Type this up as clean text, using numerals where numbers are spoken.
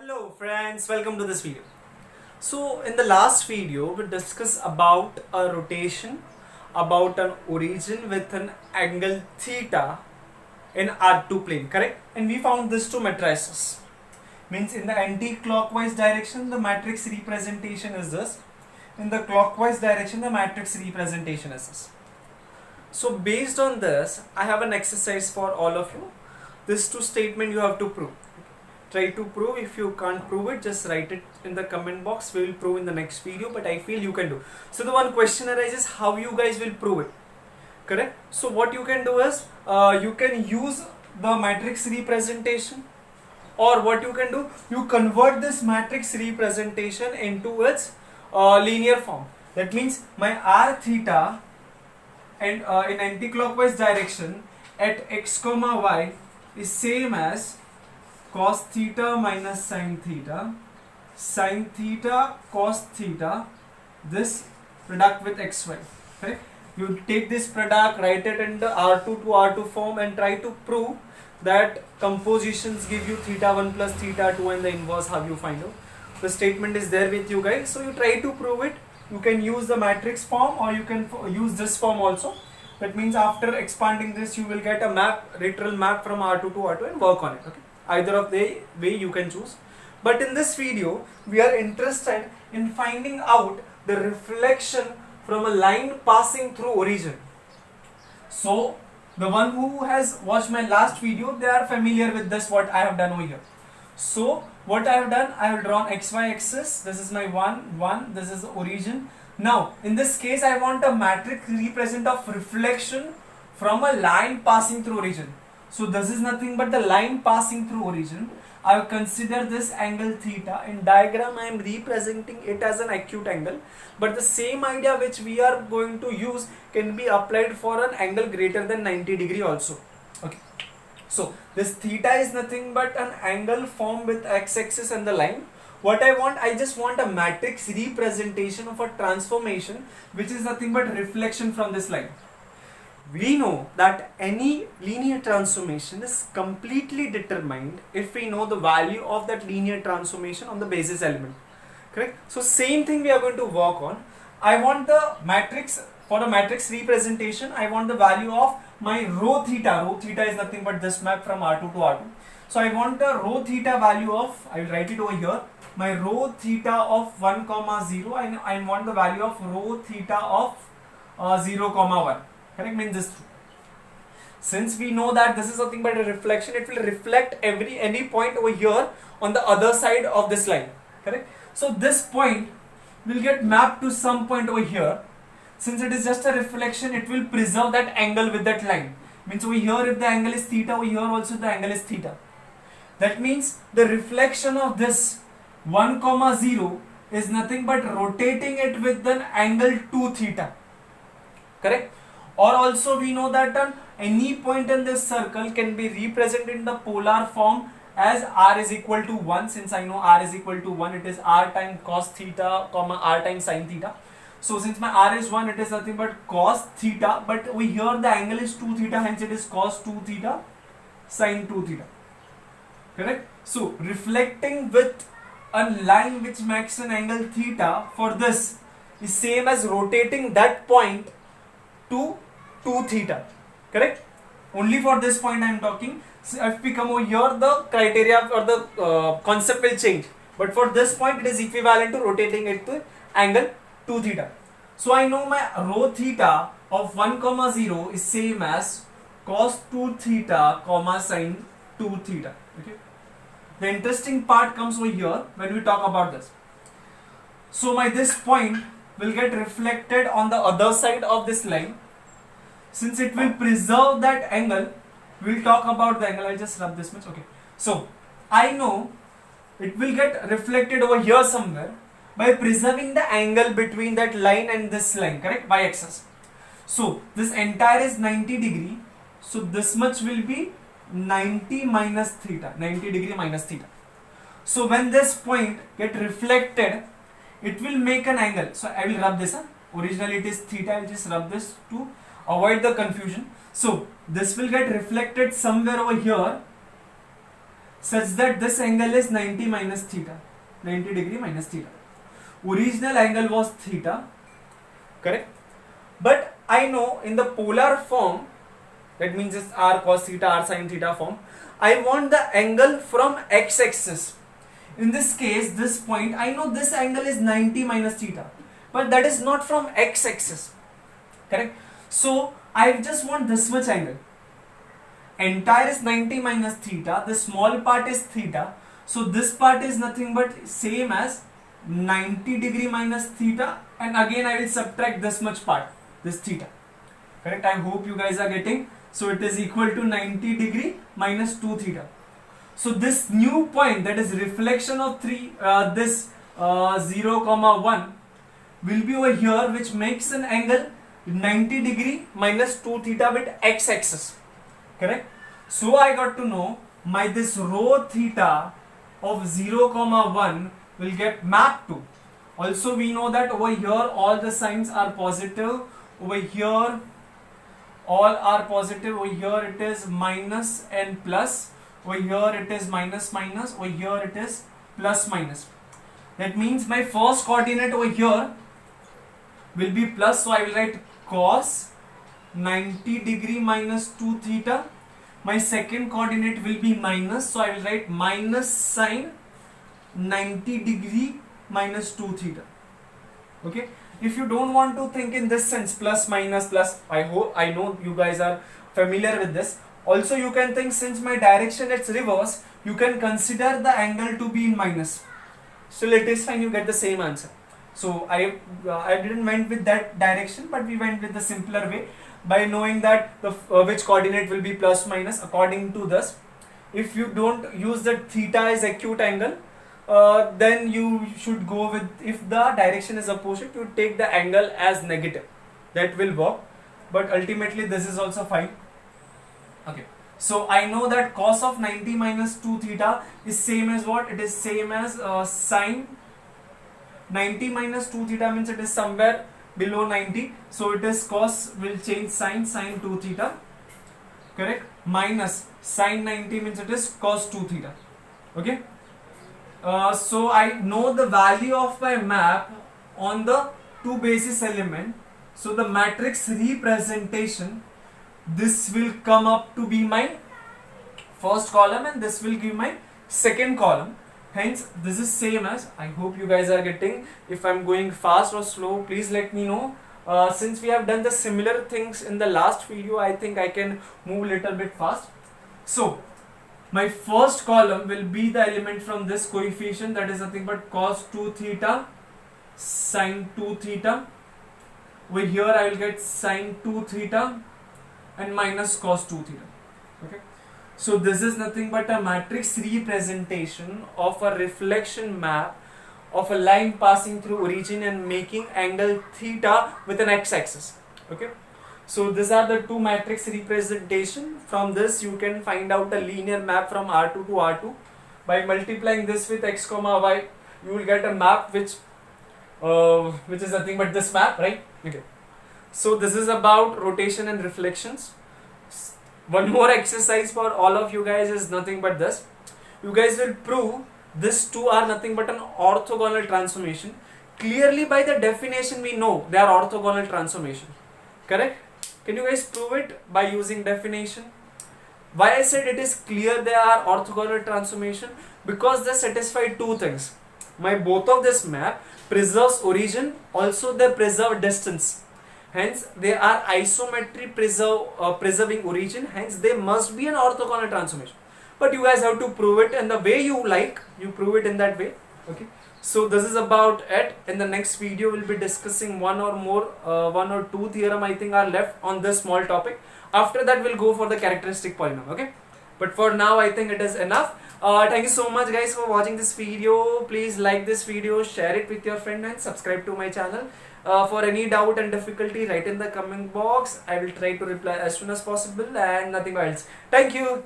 Hello friends, welcome to this video. So in the last video we discussed about a rotation, about an origin with an angle theta in R2 plane, correct? And we found these two matrices. Means in the anti-clockwise direction the matrix representation is this. In the clockwise direction the matrix representation is this. So based on this I have an exercise for all of you. These two statements you have to prove. Try to prove. If you can't prove it, just write it in the comment box. We will prove in the next video, but I feel you can do. So the one question arises, how you guys will prove it, correct? So what you can do is you can use the matrix representation, or what you can do, you convert this matrix representation into its linear form. That means my r theta and in anti-clockwise direction at x comma y is same as cos theta minus sin theta cos theta, this product with xy, correct? You take this product, write it in the R2 to R2 form and try to prove that compositions give you theta 1 plus theta 2 and the inverse. How you find out? The statement is there with you guys, so you try to prove it. You can use the matrix form or you can use this form also. That means after expanding this you will get a map, literal map from R2 to R2 and work on it, okay? Either of the way you can choose. But in this video we are interested in finding out the reflection from a line passing through origin. So the one who has watched my last video, they are familiar with this, what I have done over here. So what I have done, I have drawn xy axis. This is my 1, this is the origin. Now in this case I want a matrix represent of reflection from a line passing through origin. So this is nothing but the line passing through origin. I will consider this angle theta. In diagram I am representing it as an acute angle, but the same idea which we are going to use can be applied for an angle greater than 90 degree also. Okay. So this theta is nothing but an angle formed with x-axis and the line. What I want, I just want a matrix representation of a transformation which is nothing but reflection from this line. We know that any linear transformation is completely determined if we know the value of that linear transformation on the basis element, correct? So same thing we are going to work on. I want the matrix, for a matrix representation I want the value of my rho theta is nothing but this map from R2 to R2. So I want the rho theta value of, I will write it over here, my rho theta of 1 comma 0 and I want the value of rho theta of 0 comma 1. Correct, means this. Since we know that this is nothing but a reflection, it will reflect any point over here on the other side of this line. Correct. So this point will get mapped to some point over here. Since it is just a reflection, it will preserve that angle with that line. Means over here, if the angle is theta, over here also the angle is theta. That means the reflection of this 1 comma 0 is nothing but rotating it with an angle 2 theta. Correct. Or also we know that any point in this circle can be represented in the polar form as r is equal to 1. Since I know r is equal to 1, it is r times cos theta comma r times sin theta. So since my r is 1, it is nothing but cos theta, but over here the angle is 2 theta, hence it is cos 2 theta sin 2 theta. Correct? So reflecting with a line which makes an angle theta for this is same as rotating that point to 2 theta, correct? Only for this point I am talking. So if we come over here, the criteria or the concept will change, but for this point it is equivalent to rotating it to angle 2 theta. So I know my rho theta of 1 comma 0 is same as cos 2 theta comma sin 2 theta. Okay. The interesting part comes over here when we talk about this. So my this point will get reflected on the other side of this line. Since it will preserve that angle, we will talk about the angle. I'll just rub this much. Okay. So I know it will get reflected over here somewhere by preserving the angle between that line and this line, correct? Y axis. So this entire is 90 degree. So this much will be 90 minus theta, 90 degree minus theta. So when this point get reflected, it will make an angle. So I will rub this. Originally it is theta. I will just rub this to avoid the confusion. So this will get reflected somewhere over here such that this angle is 90 minus theta, 90 degree minus theta. Original angle was theta, correct? But I know in the polar form, that means it's r cos theta, r sin theta form, I want the angle from x-axis. In this case, this point, I know this angle is 90 minus theta, but that is not from x-axis, correct? So I just want this much angle. Entire is 90 minus theta, the small part is theta, so this part is nothing but same as 90 degree minus theta, and again I will subtract this much part, this theta, correct? I hope you guys are getting. So it is equal to 90 degree minus 2 theta. So this new point, that is reflection of 0, 1 will be over here, which makes an angle 90 degree minus 2 theta with x-axis, correct? So I got to know my this rho theta of 0, 1 will get mapped to. Also we know that over here all the signs are positive, over here all are positive, over here it is minus and plus, over here it is minus minus, over here it is plus minus. That means my first coordinate over here will be plus, so I will write cos 90 degree minus 2 theta. My second coordinate will be minus, so I will write minus sine 90 degree minus 2 theta. Okay, if you don't want to think in this sense, plus minus plus, I know you guys are familiar with this. Also you can think, since my direction is reverse, you can consider the angle to be in minus. Still it is fine, you get the same answer. So I didn't went with that direction, but we went with the simpler way by knowing that the which coordinate will be plus minus according to this. If you don't use that theta as acute angle, then you should go with, if the direction is opposite, you take the angle as negative. That will work, but ultimately this is also fine. Okay, so I know that cos of 90 minus 2 theta is same as what? It is same as sine 90 minus 2 theta, means it is somewhere below 90. So it is cos will change sine 2 theta, correct? Minus sine 90 means it is cos 2 theta. Okay. So I know the value of my map on the two basis element. So the matrix representation, this will come up to be my first column and this will give my second column. Hence this is same as, I hope you guys are getting. If I'm going fast or slow, please let me know. Since we have done the similar things in the last video, I think I can move a little bit fast. So my first column will be the element from this coefficient, that is nothing but cos 2 theta, sin 2 theta. Over here I will get sin 2 theta and minus cos 2 theta. Okay. So this is nothing but a matrix representation of a reflection map of a line passing through origin and making angle theta with an x-axis. Okay. So these are the two matrix representation. From this you can find out a linear map from R2 to R2. By multiplying this with x comma y, you will get a map which is nothing but this map, right? Okay. So this is about rotation and reflections. One more exercise for all of you guys is nothing but this. You guys will prove these two are nothing but an orthogonal transformation. Clearly by the definition we know they are orthogonal transformation. Correct? Can you guys prove it by using definition? Why I said it is clear they are orthogonal transformation? Because they satisfy two things. My both of this map preserves origin, also they preserve distance. Hence they are isometry preserving origin, hence they must be an orthogonal transformation. But you guys have to prove it in the way you like, you prove it in that way. Okay. So this is about it. In the next video we'll be discussing one or two theorem I think are left on this small topic. After that we'll go for the characteristic polynomial. Okay. But for now I think it is enough. Thank you so much guys for watching this video. Please like this video, share it with your friend and subscribe to my channel. For any doubt and difficulty, write in the comment box. I will try to reply as soon as possible and nothing else. Thank you.